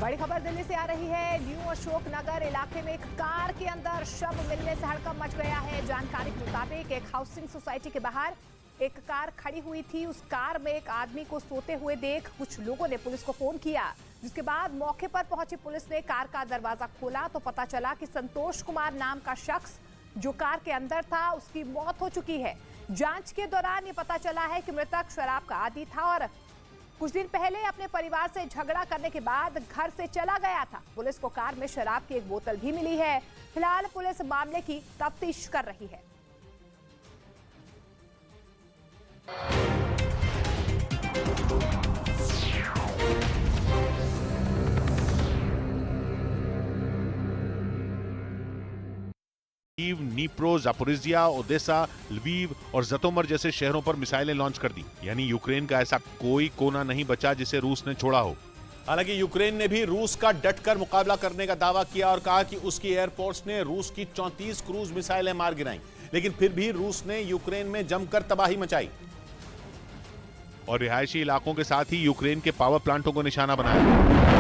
बड़ी खबर दिल्ली से आ रही है। न्यू अशोक नगर इलाके में एक कार के अंदर शव मिलने से हड़कंप मच गया है। जानकारी के मुताबिक एक हाउसिंग सोसाइटी के बाहर एक कार खड़ी हुई थी। उस कार में एक आदमी को सोते हुए देख कुछ लोगों ने पुलिस को फोन किया, जिसके बाद मौके पर पहुंची पुलिस ने कार का दरवाजा खोला तो पता चला कि संतोष कुमार नाम का शख्स जो कार के अंदर था उसकी मौत हो चुकी है। जांच के दौरान ये पता चला है कि मृतक शराब का आदी था और कुछ दिन पहले अपने परिवार से झगड़ा करने के बाद घर से चला गया था। पुलिस को कार में शराब की एक बोतल भी मिली है। फिलहाल पुलिस मामले की तफ्तीश कर रही है। Kyiv, Dnipro, Zaporizhzhia, Odesa, Lviv और जतोमर जैसे शहरों पर मिसाइलें लॉन्च कर दी। यानी यूक्रेन का ऐसा कोई कोना नहीं बचा जिसे रूस ने छोड़ा हो। हालांकि यूक्रेन ने भी रूस का डटकर मुकाबला करने का दावा किया और कहा कि उसकी एयरफोर्स ने रूस की 34 क्रूज मिसाइलें मार गिराईं, लेकिन फिर भी रूस ने यूक्रेन में जमकर तबाही मचाई और रिहायशी इलाकों के साथ ही यूक्रेन के पावर प्लांटों को निशाना बनाया,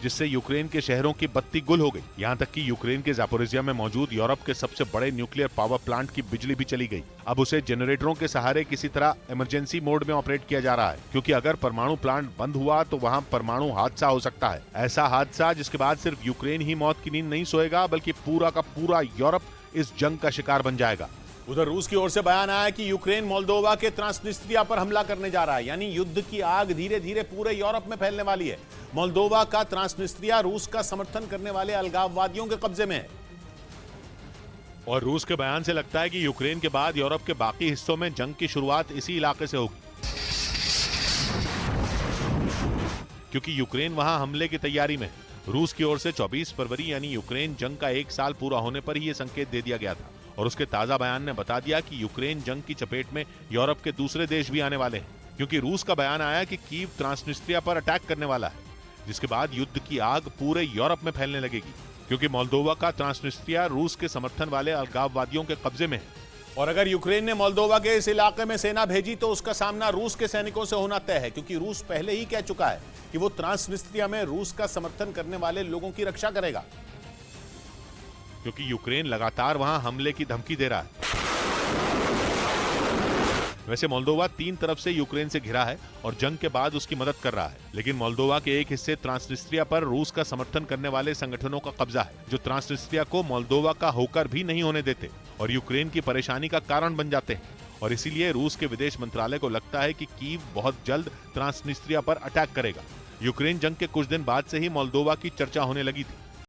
जिससे यूक्रेन के शहरों की बत्ती गुल हो गई। यहां तक कि यूक्रेन के जापोरिजिया में मौजूद यूरोप के सबसे बड़े न्यूक्लियर पावर प्लांट की बिजली भी चली गई। अब उसे जनरेटरों के सहारे किसी तरह इमरजेंसी मोड में ऑपरेट किया जा रहा है, क्योंकि अगर परमाणु प्लांट बंद हुआ तो वहां परमाणु हादसा हो सकता है। ऐसा हादसा जिसके बाद सिर्फ यूक्रेन ही मौत की नींद नहीं सोएगा, बल्कि पूरा का पूरा यूरोप इस जंग का शिकार बन जाएगा। उधर रूस की ओर से बयान आया कि यूक्रेन मोल्दोवा के ट्रांसनिस्ट्रिया पर हमला करने जा रहा है, यानी युद्ध की आग धीरे धीरे पूरे यूरोप में फैलने वाली है। मोल्दोवा का ट्रांसनिस्ट्रिया रूस का समर्थन करने वाले अलगाववादियों के कब्जे में है। और रूस के बयान से लगता है कि यूक्रेन के बाद यूरोप के बाकी हिस्सों में जंग की शुरुआत इसी इलाके से होगी, क्योंकि यूक्रेन वहां हमले की तैयारी में है। रूस की ओर से 24 फरवरी यानी यूक्रेन जंग का 1 साल पूरा होने पर ही यह संकेत दे दिया गया था, और उसके ताजा बयान ने बता दिया कि यूक्रेन जंग की चपेट में यूरोप के दूसरे देश भी आने वाले हैं, क्योंकि रूस का बयान आया कि कीव ट्रांसनिस्ट्रिया पर अटैक करने वाला है, जिसके बाद युद्ध की आग पूरे यूरोप में फैलने लगेगी, क्योंकि मोल्दोवा का ट्रांसनिस्ट्रिया रूस के समर्थन वाले अलगाववादियों के कब्जे में है। और अगर यूक्रेन ने मोल्दोवा के इस इलाके में सेना भेजी तो उसका सामना रूस के सैनिकों से होना तय है, क्योंकि रूस पहले ही कह चुका है कि वो ट्रांसनिस्ट्रिया में रूस का समर्थन करने वाले लोगों की रक्षा करेगा, क्योंकि यूक्रेन लगातार वहां हमले की धमकी दे रहा है। वैसे मोल्दोवा 3 तरफ से यूक्रेन से घिरा है और जंग के बाद उसकी मदद कर रहा है, लेकिन मोल्दोवा के एक हिस्से ट्रांसनिस्ट्रिया पर रूस का समर्थन करने वाले संगठनों का कब्जा है, जो ट्रांसनिस्ट्रिया को मोल्दोवा का होकर भी नहीं होने देते और यूक्रेन की परेशानी का कारण बन जाते हैं। और इसीलिए रूस के विदेश मंत्रालय को लगता है कि कीव बहुत जल्द ट्रांसनिस्ट्रिया पर अटैक करेगा। यूक्रेन जंग के कुछ दिन बाद से ही मोल्दोवा की चर्चा होने लगी थी।